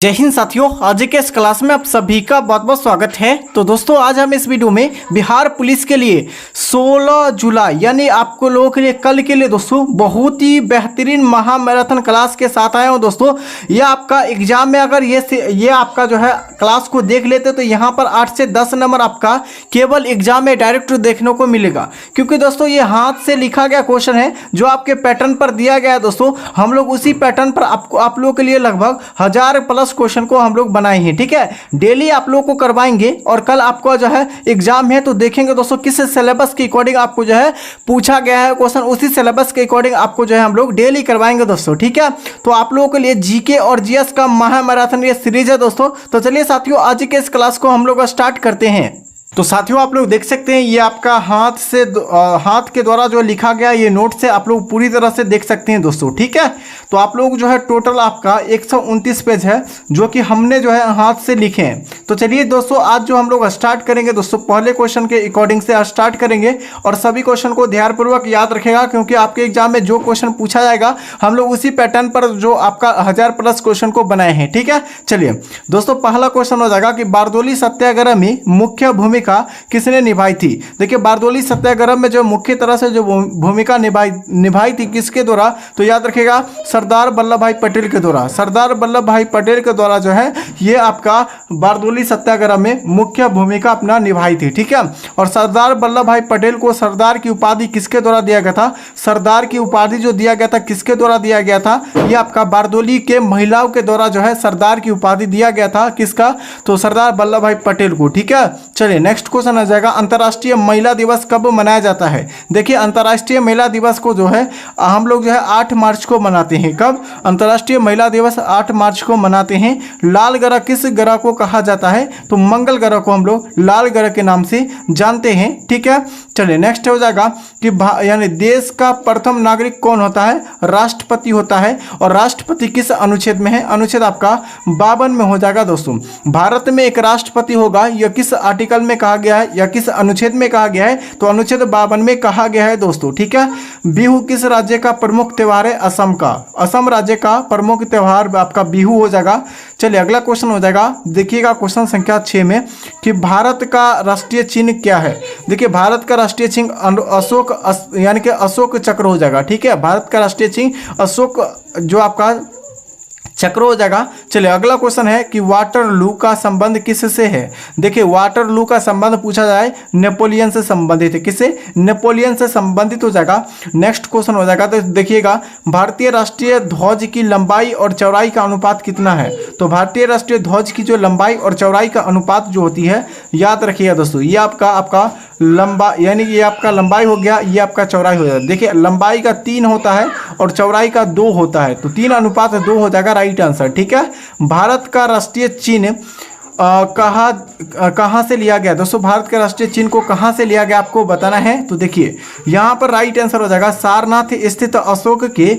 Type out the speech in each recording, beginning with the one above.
जय हिंद साथियों, आज के इस क्लास में आप सभी का बहुत बहुत स्वागत है। तो दोस्तों आज हम इस वीडियो में बिहार पुलिस के लिए 16 जुलाई यानी आपको लोगों के लिए कल के लिए दोस्तों बहुत ही बेहतरीन महामैराथन क्लास के साथ आया हूं। दोस्तों ये आपका एग्जाम में अगर ये आपका जो है क्लास को देख लेते तो यहाँ पर 8 से 10 नंबर आपका केवल एग्जाम में डायरेक्ट देखने को मिलेगा, क्योंकि दोस्तों ये हाथ से लिखा गया क्वेश्चन है जो आपके पैटर्न पर दिया गया है। दोस्तों हम लोग उसी पैटर्न पर आप लोगों के लिए लगभग 1000 प्लस क्वेश्चन को हम लोग बनाए हैं। ठीक है, डेली आप लोगों को करवाएंगे और कल आपको जो है एग्जाम है तो देखेंगे दोस्तों किस सिलेबस के अकॉर्डिंग आपको जो है पूछा गया है क्वेश्चन, उसी सिलेबस के अकॉर्डिंग आपको जो है हम लोग डेली करवाएंगे दोस्तों। ठीक है, तो आप लोगों के लिए जीके और जीएस का महामैराथन ये सीरीज है दोस्तों। तो चलिए साथियों आज के इस क्लास को हम लोग स्टार्ट करते हैं। तो साथियों आप लोग देख सकते हैं ये आपका हाथ के द्वारा जो लिखा गया ये नोट से आप लोग पूरी तरह से देख सकते हैं दोस्तों। ठीक है, तो आप लोग जो है टोटल आपका 129 पेज है जो कि हमने जो है हाथ से लिखे हैं। तो चलिए दोस्तों आज जो हम लोग स्टार्ट करेंगे दोस्तों पहले क्वेश्चन के अकॉर्डिंग से स्टार्ट करेंगे और सभी क्वेश्चन को ध्यानपूर्वक याद रखेगा, क्योंकि आपके एग्जाम में जो क्वेश्चन पूछा जाएगा हम लोग उसी पैटर्न पर जो आपका 1000 प्लस क्वेश्चन को बनाए हैं। ठीक है, चलिए दोस्तों पहला क्वेश्चन हो जाएगा कि बारदोली सत्याग्रह में मुख्य भूमिका किसने निभाई थी। देखिए बारदोली सत्याग्रह में जो मुख्य तरह से जो भूमिका निभाई थी किसके द्वारा, तो याद रखिएगा सरदार वल्लभ भाई पटेल के द्वारा। सरदार वल्लभ भाई पटेल के द्वारा जो है ये आपका बारदोली सत्याग्रह में मुख्य भूमिका अपना निभाई थी। ठीक है, और सरदार वल्लभ भाई पटेल को सरदार की उपाधि किसके द्वारा दिया गया था। सरदार की उपाधि जो दिया गया था किसके द्वारा दिया गया था, ये आपका बारदोली के महिलाओं के द्वारा जो है सरदार की उपाधि दिया गया था किसका, तो सरदार वल्लभ भाई पटेल को। ठीक है, चलिए नेक्स्ट क्वेश्चन आ जाएगा अंतर्राष्ट्रीय महिला दिवस कब मनाया जाता है। देखिए अंतर्राष्ट्रीय महिला दिवस को जो है हम लोग जो है 8 मार्च को मनाते हैं। कब, अंतर्राष्ट्रीय महिला दिवस 8 मार्च को मनाते हैं। लाल ग्रह किस ग्रह को कहा जाता है, तो मंगल ग्रह को हम लोग लाल ग्रह के नाम से जानते हैं। ठीक है, चलिए नेक्स्ट हो जाएगा कि यानी देश का प्रथम नागरिक कौन होता है, राष्ट्रपति होता है। और राष्ट्रपति किस अनुच्छेद में है, अनुच्छेद आपका 52 में हो जाएगा दोस्तों। भारत में एक राष्ट्रपति होगा, यह किस आर्टिकल में कहा गया है या किस अनुच्छेद में कहा गया है, तो अनुच्छेद 52 में कहा गया है दोस्तों। ठीक है, बिहू किस राज्य का प्रमुख त्योहार है, असम का। असम राज्य का प्रमुख त्योहार आपका बिहू हो जाएगा। चलिए अगला क्वेश्चन हो जाएगा, देखिएगा क्वेश्चन संख्या 6 में कि भारत का राष्ट्रीय चिन्ह क्या है। देखिए भारत का राष्ट्रीय चिन्ह अशोक यानी कि अशोक चक्र हो जाएगा। ठीक है, भारत का राष्ट्रीय चिन्ह अशोक जो आपका चक्र हो जाएगा। चलिए अगला क्वेश्चन है कि वाटरलू का संबंध किससे है। देखिए वाटरलू का संबंध पूछा जाए नेपोलियन से संबंधित है, किससे, नेपोलियन से संबंधित हो जाएगा। नेक्स्ट क्वेश्चन हो जाएगा, तो देखिएगा भारतीय राष्ट्रीय ध्वज की लंबाई और चौड़ाई का अनुपात कितना है। तो भारतीय राष्ट्रीय ध्वज की जो लंबाई और चौड़ाई का अनुपात जो होती है याद रखिएगा दोस्तों, ये आपका लंबा यानी ये आपका लंबाई हो गया, ये आपका चौड़ाई हो जाएगा। देखिए लंबाई का 3 होता है और चौड़ाई का 2 होता है, तो 3:2 हो जाएगा राइट आंसर। ठीक है, भारत का राष्ट्रीय चिन्ह कहाँ से लिया गया दोस्तों, भारत के राष्ट्रीय चिन्ह को कहाँ से लिया गया आपको बताना है। तो देखिए यहाँ पर राइट आंसर हो जाएगा सारनाथ स्थित अशोक के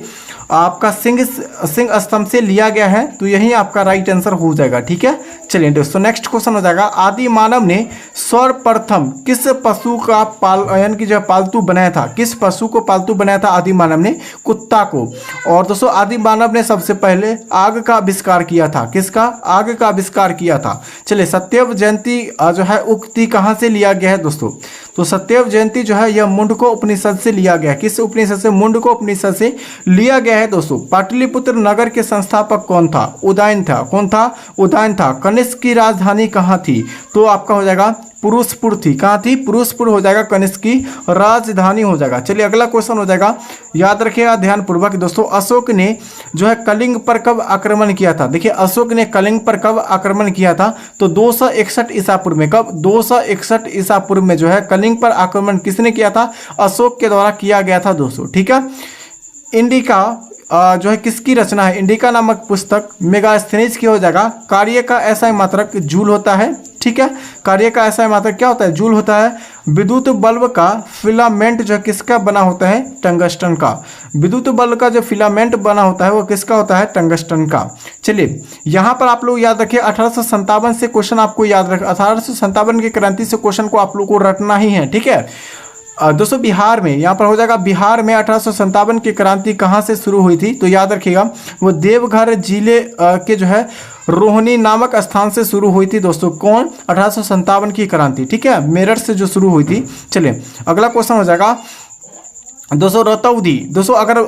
आपका सिंह स्तंभ से लिया गया है, तो यही आपका राइट आंसर हो जाएगा। ठीक है, चलिए दोस्तों नेक्स्ट क्वेश्चन हो जाएगा आदि मानव ने सर्वप्रथम किस पशु का यानी कि जो पालतू बनाया था, किस पशु को पालतू बनाया था आदि मानव ने, कुत्ता को। और दोस्तों आदि मानव ने सबसे पहले आग का आविष्कार किया था, किसका, आग का आविष्कार किया था। चलिए सत्यव जयंती जो है उक्ति कहाँ से लिया गया है दोस्तों, तो सत्यव जयंती जो है यह मुंडको उपनिषद से लिया गया है। किस उपनिषद से, मुंडको उपनिषद से लिया गया है दोस्तों। पाटलिपुत्र नगर के संस्थापक कौन था, उदयन था। कौन था, उदयन था। कनिष्क की राजधानी कहाँ थी, तो आपका हो जाएगा पुरुषपुर थी। कहाँ थी, पुरुषपुर हो जाएगा, कनिष्क की राजधानी हो जाएगा। चलिए अगला क्वेश्चन हो जाएगा, याद रखिएगा ध्यानपूर्वक दोस्तों, अशोक ने जो है कलिंग पर कब आक्रमण किया था। देखिए अशोक ने कलिंग पर कब आक्रमण किया था, तो 261 ईसा पूर्व में। कब, 261 ईसा पूर्व में जो है कलिंग पर आक्रमण किसने किया था, अशोक के द्वारा किया गया था दोस्तों। ठीक है, इंडिका जो है किसकी रचना है, इंडिका नामक पुस्तक मेगास्थनीज की हो जाएगा। कार्य का ऐसा मात्रक जूल होता है। ठीक है, कार्य का ऐसा मात्रक क्या होता है, जूल होता है। विद्युत बल्ब का फिलामेंट जो है किसका बना होता है, टंगस्टन का। विद्युत बल्ब का जो फिलामेंट बना होता है वो किसका होता है, टंगस्टन का। चलिए यहाँ पर आप लोग याद रखिए 1857 से क्वेश्चन आपको याद रख 1857 की क्रांति से क्वेश्चन को आप लोग को रटना ही है। ठीक है, दोस्तों बिहार में, यहाँ पर हो जाएगा बिहार में 1857 की क्रांति कहाँ से शुरू हुई थी, तो याद रखिएगा वो देवघर जिले के जो है रोहिणी नामक स्थान से शुरू हुई थी दोस्तों। कौन? 1857 की क्रांति, ठीक है, मेरठ से जो शुरू हुई थी। चलिए अगला क्वेश्चन हो जाएगा दोस्तों रतौदी। दोस्तों अगर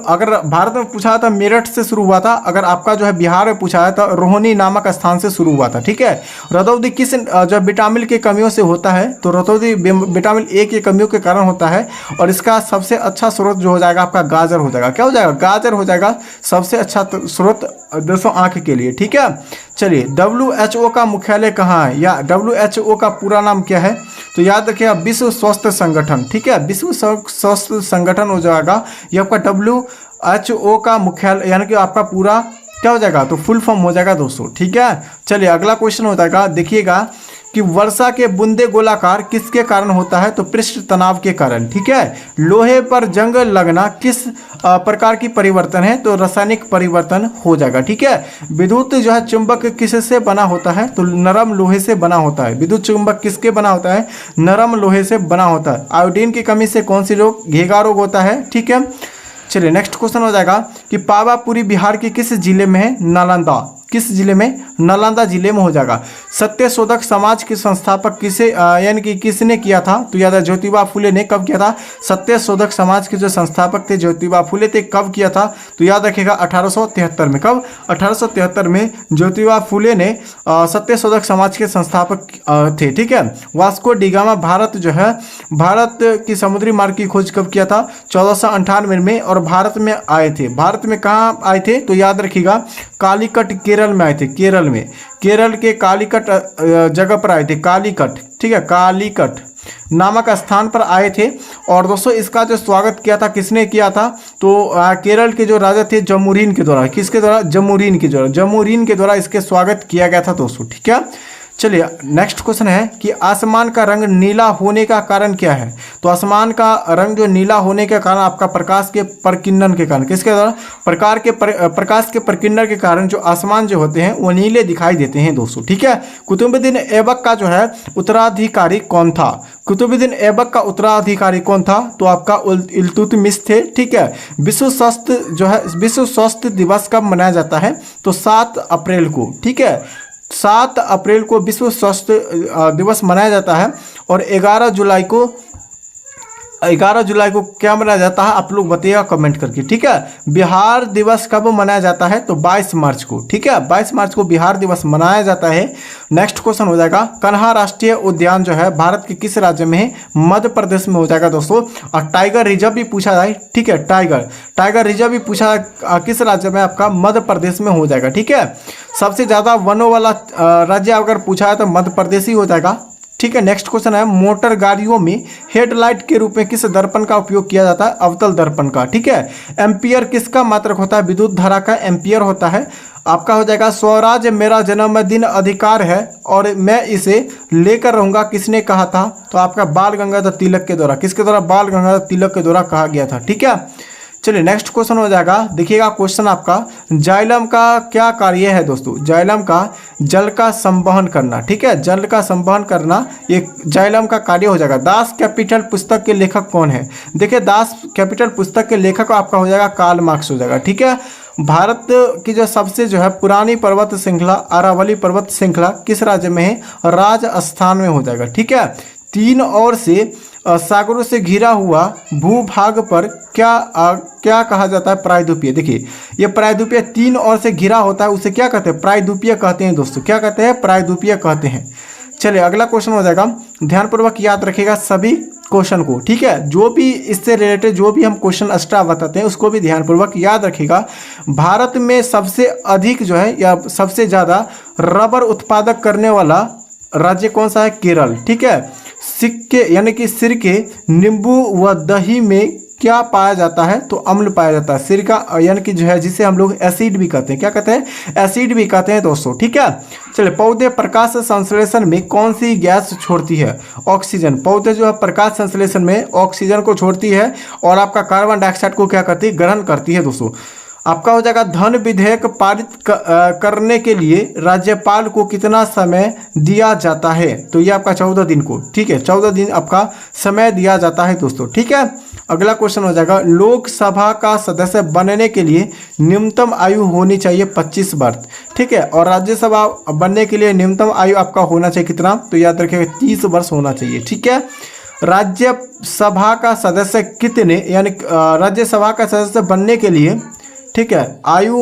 भारत में पूछा था मेरठ से शुरू हुआ था, अगर आपका जो है बिहार में पूछा है तो रोहिणी नामक स्थान से शुरू हुआ था, ठीक है। रतौदी किस जो विटामिन की कमियों से होता है, तो रतौदी विटामिन ए की कमियों के कारण होता है। और इसका सबसे अच्छा स्रोत जो हो जाएगा आपका गाजर हो जाएगा। क्या हो जाएगा? गाजर हो जाएगा सबसे अच्छा स्रोत दोस्तों आँख के लिए, ठीक है। चलिए WHO का मुख्यालय कहाँ है, या WHO का पूरा नाम क्या है, तो याद रखिएगा विश्व स्वास्थ्य संगठन, ठीक है, विश्व स्वास्थ्य संगठन हो जाएगा। ये आपका WHO का मुख्यालय, यानी कि आपका पूरा क्या हो जाएगा, तो फुल फॉर्म हो जाएगा दोस्तों, ठीक है। चलिए अगला क्वेश्चन हो जाएगा, देखिएगा कि वर्षा के बूंदे गोलाकार किसके कारण होता है, तो पृष्ठ तनाव के कारण, ठीक है। लोहे पर जंग लगना किस प्रकार की परिवर्तन है, तो रासायनिक परिवर्तन हो जाएगा, ठीक है। विद्युत जो है चुंबक किससे बना होता है, तो नरम लोहे से बना होता है। विद्युत चुंबक किसके बना होता है? नरम लोहे से बना होता है। आयोडीन की कमी से कौन सी रोग? घेगा रोग होता है, ठीक है। चलिए नेक्स्ट क्वेश्चन हो जाएगा कि पावापुरी बिहार के किस जिले में है, नालंदा, किस जिले में? नालंदा जिले में हो जाएगा। सत्यशोधक समाज के संस्थापक किसे यानी कि किसने किया था, तो याद है ज्योतिबा फुले ने। कब किया था? सत्यशोधक समाज के जो संस्थापक थे ज्योतिबा फुले थे। कब किया था, तो याद रखिएगा 1873 में। कब? 1873 में ज्योतिबा फुले ने सत्यशोधक समाज के संस्थापक थे, ठीक है। वास्को डिगामा भारत जो है, भारत की समुद्री मार्ग की खोज कब किया था? 1498 में, और भारत में आए थे। भारत में कहाँ आए थे, तो याद रखिएगा कालीकट केरल में आए थे। केरल में, केरल के कालीकट जगह पर आए थे, कालीकट, ठीक है, कालीकट नामक स्थान पर आए थे। और दोस्तों इसका जो स्वागत किया था किसने किया था, तो केरल के जो राजा थे जमुरीन के द्वारा। किसके द्वारा? जमुरीन के द्वारा। जमुरीन के द्वारा इसके स्वागत किया गया था दोस्तों, ठीक है। चलिए नेक्स्ट क्वेश्चन है कि आसमान का रंग नीला होने का कारण क्या है, तो आसमान का रंग जो नीला होने के कारण आपका प्रकाश के प्रकीर्णन के कारण, किसके द्वारा? प्रकाश के प्रकीर्णन के कारण जो आसमान जो होते हैं वो नीले दिखाई देते हैं दोस्तों, ठीक है। कुतुबुद्दीन ऐबक का जो है उत्तराधिकारी कौन था? कुतुबुद्दीन ऐबक का उत्तराधिकारी कौन था, तो आपका इल्तुतमिश थे, ठीक है। विश्व स्वास्थ्य दिवस कब मनाया जाता है, तो 7 अप्रैल को, ठीक है। 7 अप्रैल को विश्व स्वास्थ्य दिवस मनाया जाता है। और 11 जुलाई को क्या मनाया जाता है, आप लोग बताइएगा कमेंट करके, ठीक है। बिहार दिवस कब मनाया जाता है, तो 22 मार्च को, ठीक है। 22 मार्च को बिहार दिवस मनाया जाता है। नेक्स्ट क्वेश्चन हो जाएगा कन्हा राष्ट्रीय उद्यान जो है भारत के किस राज्य में है, मध्य प्रदेश में हो जाएगा दोस्तों। और टाइगर रिजर्व भी पूछा जाए, ठीक है, टाइगर रिजर्व भी पूछा किस राज्य में, आपका मध्य प्रदेश में हो जाएगा, ठीक है। सबसे ज़्यादा वनों वाला राज्य अगर पूछा है तो मध्य प्रदेश ही हो जाएगा, ठीक है। नेक्स्ट क्वेश्चन है मोटर गाड़ियों में हेडलाइट के रूप में किस दर्पण का उपयोग किया जाता है, अवतल दर्पण का, ठीक है। एम्पियर किसका मात्रक होता है, विद्युत धारा का एम्पियर होता है। आपका हो जाएगा स्वराज मेरा जन्मदिन अधिकार है और मैं इसे लेकर रहूंगा, किसने कहा था, तो आपका बाल गंगाधर तिलक के द्वारा। किसके द्वारा? बाल गंगाधर तिलक के द्वारा कहा गया था, ठीक है। चलिए नेक्स्ट क्वेश्चन हो जाएगा, देखिएगा क्वेश्चन आपका जाइलम का क्या कार्य है दोस्तों, जाइलम का जल का संवहन करना, ठीक है, जल का संवहन करना ये जाइलम का कार्य हो जाएगा। दास कैपिटल पुस्तक के लेखक कौन है, देखिए दास कैपिटल पुस्तक के लेखक आपका हो जाएगा कार्ल मार्क्स हो जाएगा, ठीक है। भारत की जो सबसे जो है पुरानी पर्वत श्रृंखला अरावली पर्वत श्रृंखला किस राज्य में है, राजस्थान में हो जाएगा, ठीक है। 3 ओर से सागरों से घिरा हुआ भूभाग पर क्या कहा जाता है, प्रायद्वीपीय। देखिए ये प्रायद्वीपीय 3 ओर से घिरा होता है, उसे क्या कहते हैं, प्रायद्वीपीय कहते हैं दोस्तों, क्या कहते हैं, प्रायद्वीपीय कहते हैं। चलिए अगला क्वेश्चन हो जाएगा, ध्यानपूर्वक याद रखिएगा सभी क्वेश्चन को, ठीक है। जो भी इससे रिलेटेड जो भी हम क्वेश्चन एक्स्ट्रा बताते हैं उसको भी ध्यानपूर्वक याद रखिएगा। भारत में सबसे अधिक जो है या सबसे ज़्यादा रबर उत्पादक करने वाला राज्य कौन सा है, केरल, ठीक है। सिक्के यानी कि सिरके, नींबू व दही में क्या पाया जाता है, तो अम्ल पाया जाता है। सिरका यानी कि जो है जिसे हम लोग एसिड भी कहते हैं, क्या कहते हैं, एसिड भी कहते हैं दोस्तों, ठीक है। चलिए पौधे प्रकाश संश्लेषण में कौन सी गैस छोड़ती है, ऑक्सीजन। पौधे जो है प्रकाश संश्लेषण में ऑक्सीजन को छोड़ती है और आपका कार्बन डाइऑक्साइड को क्या करती है, ग्रहण करती है दोस्तों। आपका हो जाएगा धन विधेयक पारित करने के लिए राज्यपाल को कितना समय दिया जाता है? तो ये आपका 14 दिन को, ठीक है, 14 दिन आपका समय दिया जाता है दोस्तों, ठीक है। अगला क्वेश्चन हो जाएगा लोकसभा का सदस्य बनने के लिए न्यूनतम आयु होनी चाहिए 25 वर्ष, ठीक है। और राज्यसभा बनने के लिए न्यूनतम आयु आपका होना चाहिए कितना? तो याद रखिएगा 30 वर्ष होना चाहिए, ठीक है। राज्यसभा का सदस्य कितने, यानी राज्यसभा का सदस्य बनने के लिए, ठीक है, आयु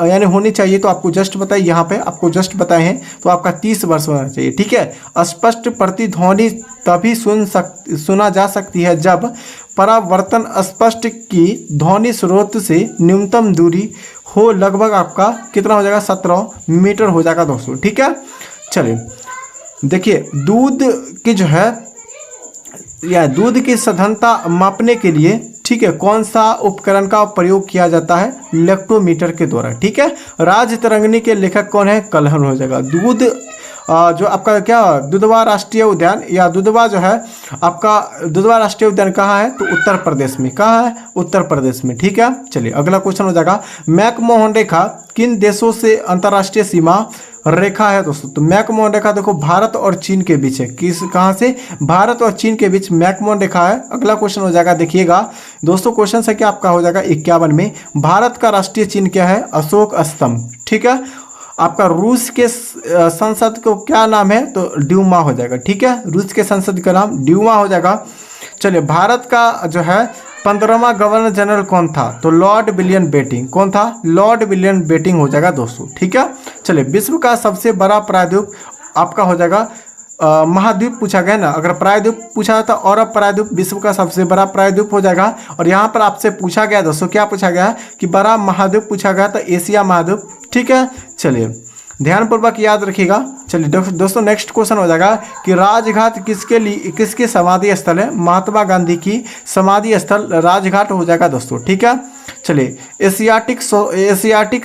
यानी होनी चाहिए, तो आपको जस्ट बताए, यहाँ पे आपको जस्ट बताए हैं, तो आपका 30 वर्ष होना चाहिए, ठीक है। स्पष्ट प्रतिध्वनि तभी सुना जा सकती है जब परावर्तन स्पष्ट की ध्वनि स्रोत से न्यूनतम दूरी हो, लगभग आपका कितना हो जाएगा? 17 मीटर हो जाएगा दोस्तों, ठीक है। चलिए देखिए, दूध की जो है या दूध की सघनता मापने के लिए, ठीक है, कौन सा उपकरण का प्रयोग किया जाता है? लैक्टोमीटर के द्वारा, ठीक है। राज तरंगिणी के लेखक कौन है? कल्हण हो जाएगा। दूध जो आपका क्या दुधवा राष्ट्रीय उद्यान या दुधवा जो है आपका दुधवा राष्ट्रीय उद्यान कहाँ है? तो उत्तर प्रदेश में। कहाँ है? उत्तर प्रदेश में, ठीक है। चलिए अगला क्वेश्चन हो जाएगा मैकमोहन रेखा किन देशों से अंतर्राष्ट्रीय सीमा रेखा है दोस्तों? तो मैकमोहन रेखा देखो भारत और चीन के बीच है। कहाँ से? भारत और चीन के बीच मैकमोहन रेखा है। अगला क्वेश्चन हो जाएगा, देखिएगा दोस्तों, क्वेश्चन संख्या आपका हो जाएगा 51 में। भारत का राष्ट्रीय चिन्ह क्या है? अशोक स्तंभ, ठीक है। आपका रूस के संसद को क्या नाम है? तो ड्यूमा हो जाएगा, ठीक है। रूस के संसद का नाम ड्यूमा हो जाएगा। चलिए भारत का जो है 15वां गवर्नर जनरल कौन था? तो लॉर्ड विलियम बेंटिंक। कौन था? लॉर्ड विलियम बेंटिंक हो जाएगा दोस्तों, ठीक है। चलिए विश्व का सबसे बड़ा प्रायद्वीप आपका हो जाएगा महाद्वीप पूछा गया ना, अगर प्रायद्वीप पूछा था और अब प्रायद्वीप विश्व का सबसे बड़ा प्रायद्वीप हो जाएगा। और यहाँ पर आपसे पूछा गया दोस्तों, क्या पूछा गया कि बड़ा महाद्वीप पूछा गया, तो एशिया महाद्वीप, ठीक है। चलिए ध्यानपूर्वक याद रखिएगा। चलिए दोस्तों नेक्स्ट क्वेश्चन हो जाएगा कि राजघाट किसके समाधि स्थल है? महात्मा गांधी की समाधि स्थल राजघाट हो जाएगा दोस्तों, ठीक है। चलिए एशियाटिक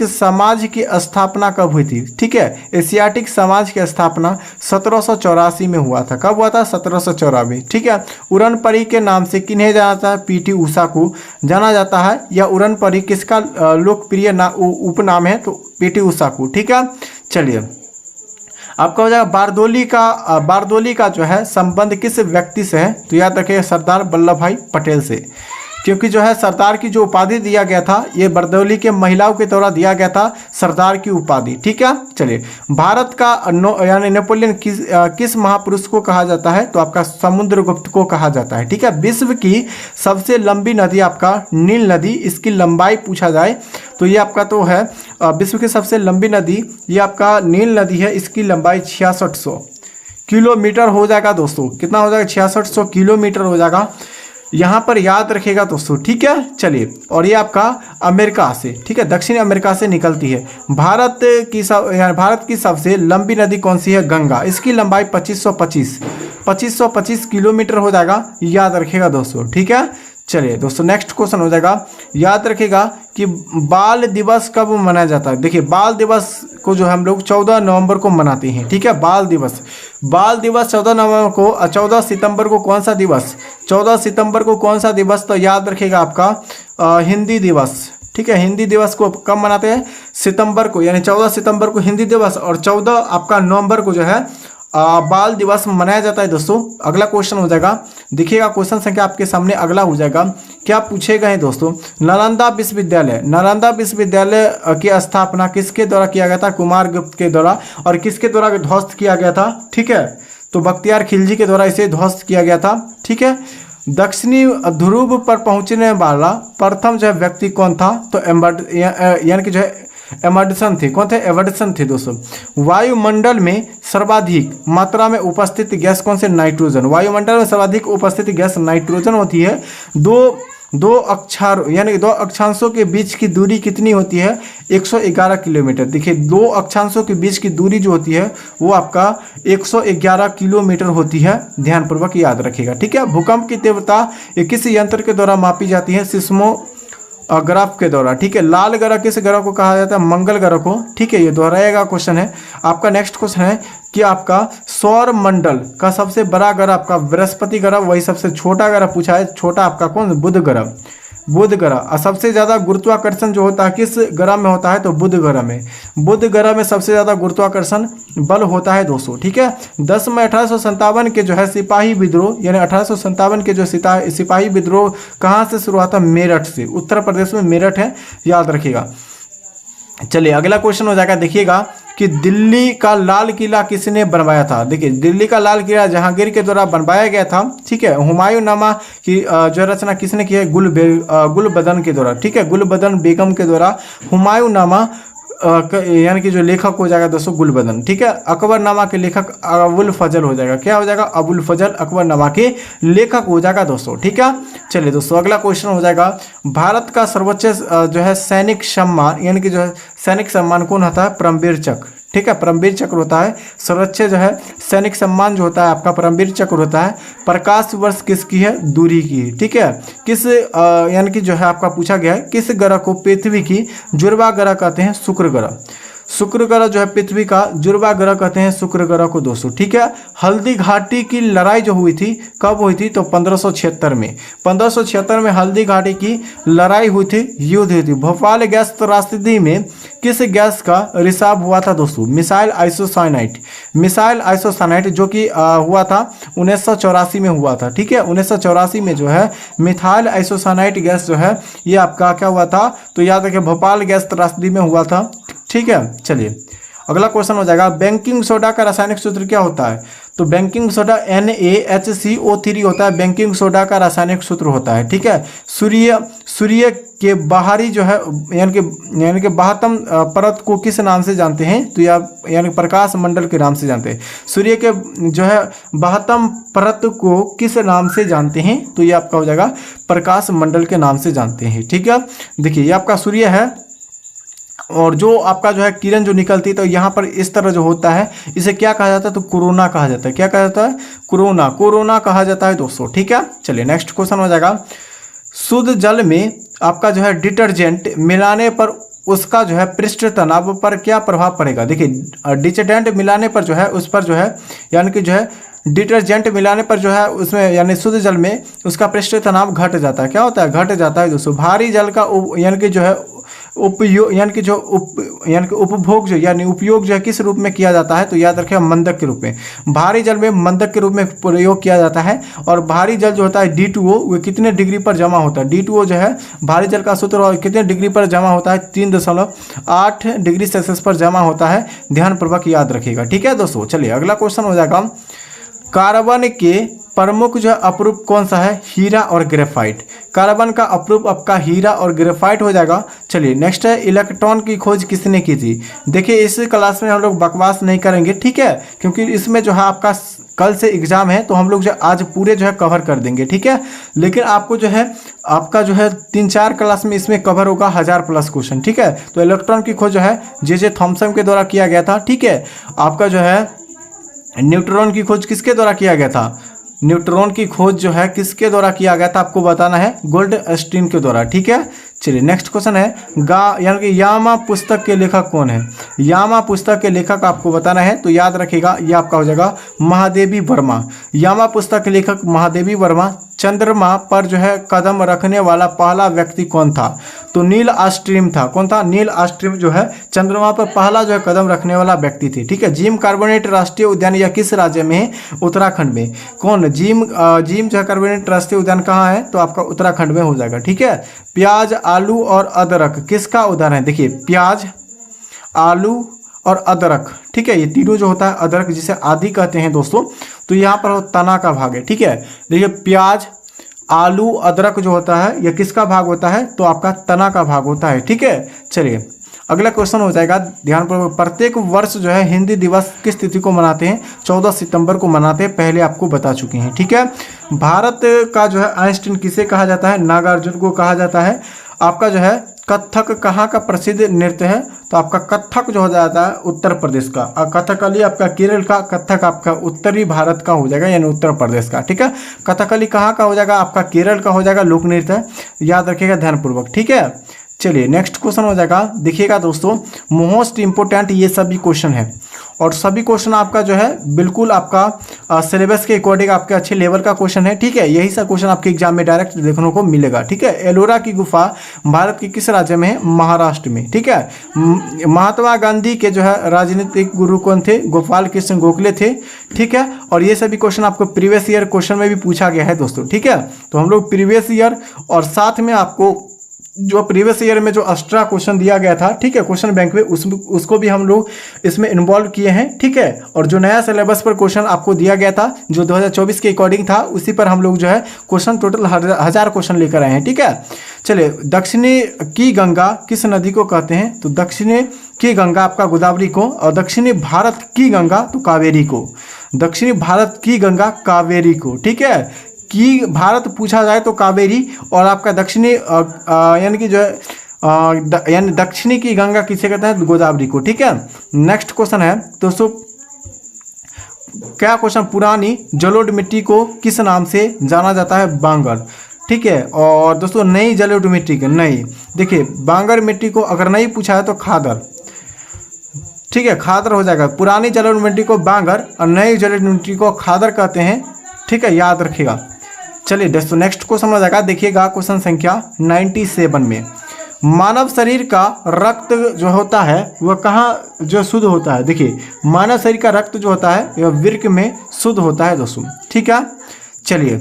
समाज की स्थापना कब हुई थी? ठीक है, एशियाटिक समाज की स्थापना 1784 में हुआ था। कब हुआ था? 1784, ठीक है। उड़न परी के नाम से किन्हें जाना जाता है? पीटी उषा को जाना जाता है। या उड़न परी किसका लोकप्रिय उपनाम है? तो पीटी उषा को, ठीक है। चलिए आपका हो जाएगा बारदोली का जो है संबंध किस व्यक्ति से है? तो याद रखिए सरदार वल्लभ भाई पटेल से, क्योंकि जो है सरदार की जो उपाधि दिया गया था ये बारदोली के महिलाओं के द्वारा दिया गया था, सरदार की उपाधि, ठीक है। चलिए भारत का यानी नेपोलियन किस महापुरुष को कहा जाता है? तो आपका समुद्रगुप्त को कहा जाता है, ठीक है। विश्व की सबसे लंबी नदी आपका नील नदी, इसकी लंबाई पूछा जाए तो ये आपका तो है विश्व की सबसे लंबी नदी ये आपका नील नदी है, इसकी लंबाई 6600 किलोमीटर हो जाएगा दोस्तों। कितना हो जाएगा? 6600 किलोमीटर हो जाएगा। यहाँ पर याद रखिएगा दोस्तों, ठीक है। चलिए और ये आपका अमेरिका से, ठीक है, दक्षिण अमेरिका से निकलती है। भारत की सबसे लंबी नदी कौन सी है? गंगा, इसकी लंबाई 2525 किलोमीटर हो जाएगा, याद रखिएगा दोस्तों, ठीक है। चलिए दोस्तों नेक्स्ट क्वेश्चन हो जाएगा, याद रखिएगा कि बाल दिवस कब मनाया जाता है? देखिए बाल दिवस को जो हम लोग 14 नवंबर को मनाते हैं, ठीक है। बाल दिवस 14 नवंबर को, 14 सितंबर को कौन सा दिवस? 14 सितंबर को कौन सा दिवस? तो याद रखिएगा आपका हिंदी दिवस, ठीक है। हिंदी दिवस को कब मनाते हैं? सितंबर को, यानी 14 सितंबर को हिंदी दिवस और 14 आपका नवंबर को जो है बाल दिवस मनाया जाता है दोस्तों। अगला क्वेश्चन हो जाएगा, देखिएगा क्वेश्चन संख्या आपके सामने अगला हो जाएगा, क्या पूछे गए दोस्तों? नालंदा विश्वविद्यालय की स्थापना किसके द्वारा किया गया था? कुमार गुप्त के द्वारा। और किसके द्वारा ध्वस्त किया गया था? ठीक है, तो बख्तियार खिलजी के द्वारा इसे ध्वस्त किया गया था, ठीक है। दक्षिणी ध्रुव पर पहुंचने वाला प्रथम जो है व्यक्ति कौन था? तो यानी कि जो है एमर्सन थे। कौन थे? एमर्सन थे दोस्तों। वायुमंडल में सर्वाधिक मात्रा में उपस्थित गैस कौन से? नाइट्रोजन। वायुमंडल में सर्वाधिक उपस्थित गैस नाइट्रोजन होती है। दो अक्षांशों के बीच की दूरी कितनी होती है? 111 किलोमीटर। देखिए दो अक्षांशों के बीच की दूरी जो होती है वो आपका 111 किलोमीटर होती है, ध्यानपूर्वक याद रखिएगा, ठीक है। भूकंप की तीव्रता किस यंत्र के द्वारा मापी जाती है? सिस्मोग्राफ के द्वारा, ठीक है। लाल ग्रह किस ग्रह को कहा जाता है? मंगल ग्रह को, ठीक है। ये दोहराएगा क्वेश्चन है आपका। नेक्स्ट क्वेश्चन है कि आपका सौर मंडल का सबसे बड़ा ग्रह आपका बृहस्पति ग्रह, वही सबसे छोटा ग्रह पूछा है, छोटा आपका कौन? बुध ग्रह। बुध ग्रह। और सबसे ज़्यादा गुरुत्वाकर्षण जो होता है किस ग्रह में होता है, तो बुध ग्रह में। बुध ग्रह में सबसे ज़्यादा गुरुत्वाकर्षण बल होता है दोस्तों, ठीक है। 10 मई 1857 के जो है सिपाही विद्रोह, यानी 1857 के जो सिपाही विद्रोह कहाँ से शुरू हुआ था, मेरठ से। उत्तर प्रदेश में मेरठ है, याद रखिएगा। चलिए अगला क्वेश्चन हो जाएगा, देखिएगा कि दिल्ली का लाल किला किसने बनवाया था। देखिए दिल्ली का लाल किला जहांगीर के द्वारा बनवाया गया था, ठीक है। हुमायूंनामा की जो रचना किसने की है, गुलबदन के द्वारा, ठीक है। गुलबदन बेगम के द्वारा हुमायूंनामा यानी कि जो लेखक हो जाएगा दोस्तों गुलबदन, ठीक है। अकबरनामा के लेखक अबुल फजल हो जाएगा, क्या हो जाएगा, अबुल फजल अकबरनामा के लेखक हो जाएगा दोस्तों, ठीक है। चलिए दोस्तों अगला क्वेश्चन हो जाएगा, भारत का सर्वोच्च जो है सैनिक सम्मान, यानी कि जो है सैनिक सम्मान कौन होता है, परमवीर चक्र, ठीक है। परमवीर चक्र होता है सर्वोच्च जो है सैनिक सम्मान जो होता है आपका परमवीर चक्र होता है। प्रकाश वर्ष किसकी है, दूरी की, ठीक है। किस यानी कि जो है आपका पूछा गया है, किस ग्रह को पृथ्वी की जुड़वा ग्रह कहते हैं, शुक्र ग्रह। शुक्र ग्रह जो है पृथ्वी का जुड़वा ग्रह कहते हैं शुक्र ग्रह को दोस्तों, ठीक है। हल्दी घाटी की लड़ाई जो हुई थी कब हुई थी, तो 1576 में। 1576 में हल्दी घाटी की लड़ाई हुई थी, युद्ध हुई थी। भोपाल गैस त्रासदी में किस गैस का रिसाव हुआ था दोस्तों, मिसाइल आइसोसाइनाइट। मिसाइल आइसोसाइनाइट जो कि हुआ था 1984 में हुआ था, ठीक है। 1984 में जो है मिथाइल आइसोसाइनाइट गैस जो है ये आपका क्या हुआ था, तो याद रखिए भोपाल गैस त्रासदी में हुआ था, ठीक है। चलिए अगला क्वेश्चन हो जाएगा, बेकिंग सोडा का रासायनिक सूत्र क्या होता है, तो बेकिंग सोडा NaHCO3 होता है, बेकिंग सोडा का रासायनिक सूत्र होता है, ठीक है। सूर्य के बाहरी जो है यानी कि बाह्यतम परत को किस नाम से जानते हैं, तो यानी प्रकाश मंडल के नाम से जानते हैं। सूर्य के जो है बाह्यतम परत को किस नाम से जानते हैं, तो ये आपका हो जाएगा प्रकाश मंडल के नाम से जानते हैं, ठीक है। देखिए ये आपका सूर्य है और जो आपका जो है किरण जो निकलती है तो यहाँ पर इस तरह जो होता है इसे क्या कहा जाता है, तो कोरोना कहा जाता है। क्या कहा जाता है, कोरोना कहा जाता है दोस्तों, ठीक है। चलिए नेक्स्ट क्वेश्चन हो जाएगा, शुद्ध जल में आपका जो है डिटर्जेंट मिलाने पर उसका जो है पृष्ठ तनाव पर क्या प्रभाव पड़ेगा। देखिए डिटर्जेंट मिलाने पर जो है उस पर जो है यानी कि जो है डिटर्जेंट मिलाने पर जो है उसमें यानी शुद्ध जल में उसका पृष्ठ तनाव घट जाता है। क्या होता है, घट जाता है दोस्तों। भारी जल का यानी कि जो है उपयोग यानी कि उपभोग जो यानी उपयोग जो है किस रूप में किया जाता है, तो याद रखें मंदक के रूप में। भारी जल में मंदक के रूप में प्रयोग किया जाता है। और भारी जल जो होता है D2O वो कितने डिग्री पर जमा होता है, D2O जो है भारी जल का सूत्र और कितने डिग्री पर जमा होता है, 3.8 डिग्री सेल्सियस पर जमा होता है। ध्यानपूर्वक याद रखिएगा, ठीक है दोस्तों। चलिए अगला क्वेश्चन हो जाएगा, कार्बन के प्रमुख जो है अपरूप कौन सा है, हीरा और ग्रेफाइट। कार्बन का अपरूप आपका हीरा और ग्रेफाइट हो जाएगा। चलिए नेक्स्ट है, इलेक्ट्रॉन की खोज किसने की थी। देखिए इस क्लास में हम लोग बकवास नहीं करेंगे, ठीक है, क्योंकि इसमें जो है आपका कल से एग्जाम है तो हम लोग जो आज पूरे जो है कवर कर देंगे, ठीक है। लेकिन आपको जो है आपका जो है 3-4 क्लास में इसमें कवर होगा 1000+ क्वेश्चन, ठीक है। तो इलेक्ट्रॉन की खोज जो है जे थॉमसन के द्वारा किया गया था, ठीक है। आपका जो है न्यूट्रॉन की खोज किसके द्वारा किया गया था, न्यूट्रॉन की खोज जो है किसके द्वारा किया गया था आपको बताना है, गोल्डस्टीन के द्वारा, ठीक है। चलिए नेक्स्ट क्वेश्चन है, यानी कि यामा पुस्तक के लेखक कौन है। यामा पुस्तक के लेखक आपको बताना है, तो याद रखिएगा ये आपका हो जाएगा महादेवी वर्मा। यामा पुस्तक के लेखक महादेवी वर्मा। चंद्रमा पर जो है कदम रखने वाला पहला व्यक्ति कौन था, तो नील आर्मस्ट्रांग था। कौन था, नील आर्मस्ट्रांग जो है चंद्रमा पर पहला जो है कदम रखने वाला व्यक्ति थे, ठीक है। जिम कार्बोनेट राष्ट्रीय उद्यान या किस राज्य में है, उत्तराखंड में। कौन, जिम जो है कार्बोनेट राष्ट्रीय उद्यान कहाँ है, तो आपका उत्तराखंड में हो जाएगा, ठीक है। प्याज, आलू और अदरक किसका उदाहरण है। देखिए प्याज, आलू और अदरक, ठीक है, ये तीनों जो होता है, अदरक जिसे आदि कहते हैं दोस्तों, तो यहाँ पर तना का भाग है, ठीक है। देखिए प्याज, आलू, अदरक जो होता है यह किसका भाग होता है, तो आपका तना का भाग होता है, ठीक है। चलिए अगला क्वेश्चन हो जाएगा, ध्यानपूर्वक। प्रत्येक वर्ष जो है हिंदी दिवस किस तिथि को मनाते हैं, 14 सितंबर को मनाते हैं, पहले आपको बता चुके हैं, ठीक है। भारत का जो है आइंस्टीन किसे कहा जाता है, नागार्जुन को कहा जाता है। आपका जो है कथक कहाँ का प्रसिद्ध नृत्य है, तो आपका कथक जो हो जाता है उत्तर प्रदेश का। और कथकली आपका केरल का, कथक आपका उत्तरी भारत का हो जाएगा, यानी उत्तर प्रदेश का, ठीक है। कथकली कहाँ का हो जाएगा, आपका केरल का हो जाएगा, लोक नृत्य, याद रखिएगा ध्यानपूर्वक, ठीक है। चलिए नेक्स्ट क्वेश्चन हो जाएगा, देखिएगा दोस्तों, मोस्ट इंपोर्टेंट ये सभी क्वेश्चन है। और सभी क्वेश्चन आपका जो है बिल्कुल आपका सिलेबस के अकॉर्डिंग आपके अच्छे लेवल का क्वेश्चन है। ठीक है, यही सा क्वेश्चन आपके एग्जाम में डायरेक्ट देखने को मिलेगा। ठीक है, एलोरा की गुफा भारत के किस राज्य में है? महाराष्ट्र में। ठीक है, महात्मा गांधी के जो है राजनीतिक गुरु कौन थे? गोपाल कृष्ण गोखले थे। ठीक है, और ये सभी क्वेश्चन आपको प्रीवियस ईयर क्वेश्चन में भी पूछा गया है दोस्तों। ठीक है, तो हम लोग प्रीवियस ईयर और साथ में आपको जो प्रीवियस ईयर में जो एक्स्ट्रा क्वेश्चन दिया गया था, ठीक है, क्वेश्चन बैंक में उसको भी हम लोग इसमें इन्वॉल्व किए हैं। ठीक है, और जो नया सिलेबस पर क्वेश्चन आपको दिया गया था जो 2024 के अकॉर्डिंग था, उसी पर हम लोग जो है क्वेश्चन टोटल 1000 क्वेश्चन लेकर आए हैं। ठीक है, चलिए, दक्षिणी की गंगा किस नदी को कहते हैं? तो दक्षिणी की गंगा आपका गोदावरी को, और दक्षिणी भारत की गंगा तो कावेरी को। दक्षिणी भारत की गंगा कावेरी को। ठीक है, कि भारत पूछा जाए तो कावेरी, और आपका दक्षिणी यानी कि जो है यानी दक्षिणी की गंगा किसे कहते हैं? गोदावरी को। ठीक है, नेक्स्ट क्वेश्चन है दोस्तों, क्या क्वेश्चन, पुरानी जलोढ़ मिट्टी को किस नाम से जाना जाता है? बांगर। ठीक है, और दोस्तों नई जलोढ़ मिट्टी के नई, देखिए बांगर मिट्टी को अगर नहीं पूछा है तो खादर। ठीक है, खादर हो जाएगा। पुरानी जलोढ़ मिट्टी को बांगर और नई जलोढ़ मिट्टी को खादर कहते हैं। ठीक है, याद रखिएगा। चलिए दोस्तों, नेक्स्ट क्वेश्चन हो जाएगा, देखिएगा क्वेश्चन संख्या 97 में, मानव शरीर का रक्त जो होता है वह कहाँ जो शुद्ध होता है? देखिए, मानव शरीर का रक्त जो होता है यह वृक्क में शुद्ध होता है दोस्तों। ठीक है, चलिए,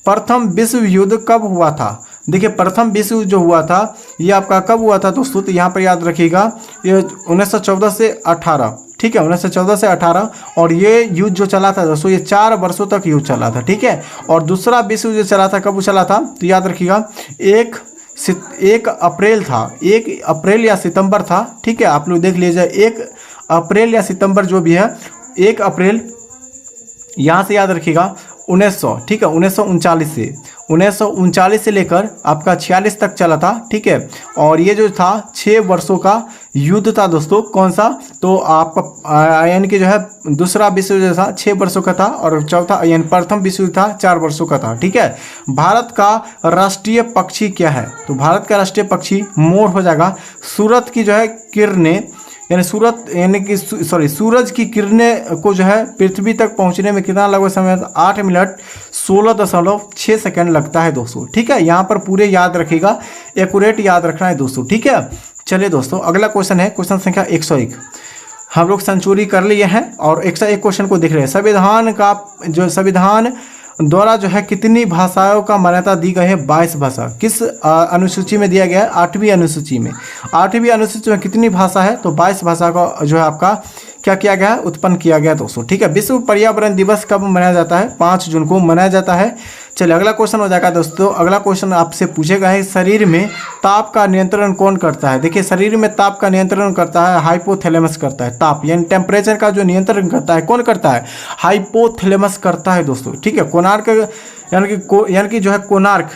प्रथम विश्व युद्ध कब हुआ था? देखिए, प्रथम विश्व युद्ध जो हुआ था ये आपका कब हुआ था दोस्तों? तो यहाँ पर याद रखिएगा, ये 1914 से 18। ठीक है, 1914 से 18, और ये युद्ध जो चला था दोस्तों ये 4 वर्षों तक युद्ध चला था। ठीक है, और दूसरा विश्व युद्ध चला था, कब चला था? तो याद रखिएगा 1 अप्रैल था, 1 अप्रैल या सितंबर था। ठीक है, आप लोग देख लीजिए, 1 अप्रैल या सितंबर जो भी है, 1 अप्रैल यहाँ से याद रखिएगा 1900। ठीक है, 1939 से लेकर आपका 46 तक चला था। ठीक है, और ये जो था 6 वर्षों का युद्ध था दोस्तों। कौन सा? तो आपका यानी कि जो है दूसरा विश्व युद्ध था 6 वर्षों का था, और चौथा यानी प्रथम विश्व युद्ध था 4 वर्षों का था। ठीक है, भारत का राष्ट्रीय पक्षी क्या है? तो भारत का राष्ट्रीय पक्षी मोर हो जाएगा। सूरज की जो है किरणें यानी सूरज की किरणें को जो है पृथ्वी तक पहुंचने में कितना लगभग समय? 8 मिनट 16.6 सेकंड लगता है दोस्तों। ठीक है, यहाँ पर पूरे याद रखिएगा, एक्यूरेट याद रखना है दोस्तों। ठीक है, चलिए दोस्तों, अगला क्वेश्चन है क्वेश्चन संख्या 101। हम लोग सेंचुरी कर लिए हैं और 101 क्वेश्चन को देख रहे हैं। संविधान द्वारा जो है कितनी भाषाओं का मान्यता दी गई है? 22 भाषा। किस अनुसूची में दिया गया है? 8वीं अनुसूची में। 8वीं अनुसूची में कितनी भाषा है? तो 22 भाषा का जो है आपका क्या किया गया है? उत्पन्न किया गया दोस्तों। ठीक है, विश्व पर्यावरण दिवस कब मनाया जाता है? 5 जून को मनाया जाता है। चलिए, अगला क्वेश्चन हो जाएगा दोस्तों। अगला क्वेश्चन आपसे पूछेगा है, शरीर में ताप का नियंत्रण कौन करता है? देखिए, शरीर में ताप का नियंत्रण करता है हाइपोथैलेमस करता है। ताप यानी टेम्परेचर का जो नियंत्रण करता है कौन करता है? हाइपोथैलेमस करता है दोस्तों। ठीक है, कोणार्क यानी कि जो है कोणार्क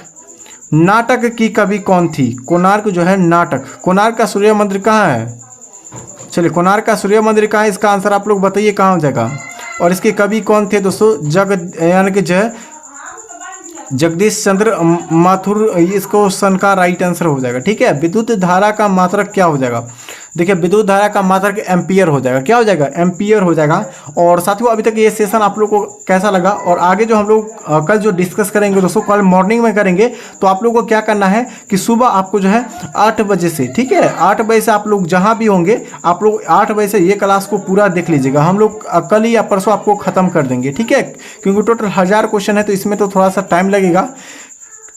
नाटक की कवि कौन थी? कोणार्क जो है नाटक, कोणार्क का सूर्य मंदिर कहाँ है? चलिए, कोणार्क का सूर्य मंदिर कहाँ है? इसका आंसर आप लोग बताइए कहाँ हो जाएगा। और इसके कवि कौन थे दोस्तों? यानी कि जो है जगदीश चंद्र माथुर। इसको सन का राइट आंसर हो जाएगा। ठीक है, विद्युत धारा का मात्रक क्या हो जाएगा? देखिए, विद्युत धारा का मात्रक एम्पियर हो जाएगा। क्या हो जाएगा? एम्पियर हो जाएगा। और साथियों, अभी तक ये सेशन आप लोग को कैसा लगा? और आगे जो हम लोग कल जो डिस्कस करेंगे दोस्तों, कल मॉर्निंग में करेंगे, तो आप लोग को क्या करना है कि सुबह आपको जो है 8 बजे से, ठीक है, 8 बजे से आप लोग जहाँ भी होंगे, आप लोग 8 बजे से ये क्लास को पूरा देख लीजिएगा। हम लोग कल ही या परसों आपको ख़त्म कर देंगे। ठीक है, क्योंकि टोटल 1000 क्वेश्चन है, तो इसमें तो थोड़ा सा टाइम लगेगा,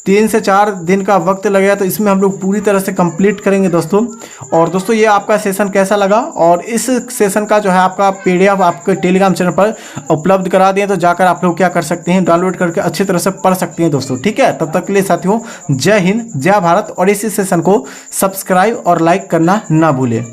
3 से 4 दिन का वक्त लगेगा, तो इसमें हम लोग पूरी तरह से कंप्लीट करेंगे दोस्तों। और दोस्तों, ये आपका सेशन कैसा लगा? और इस सेशन का जो है आपका PDF आपके टेलीग्राम चैनल पर उपलब्ध करा दिए, तो जाकर आप लोग क्या कर सकते हैं? डाउनलोड करके अच्छी तरह से पढ़ सकते हैं दोस्तों। ठीक है, तब तक के लिए साथियों, जय हिंद, जय भारत, और इसी सेशन को सब्सक्राइब और लाइक करना ना भूलें।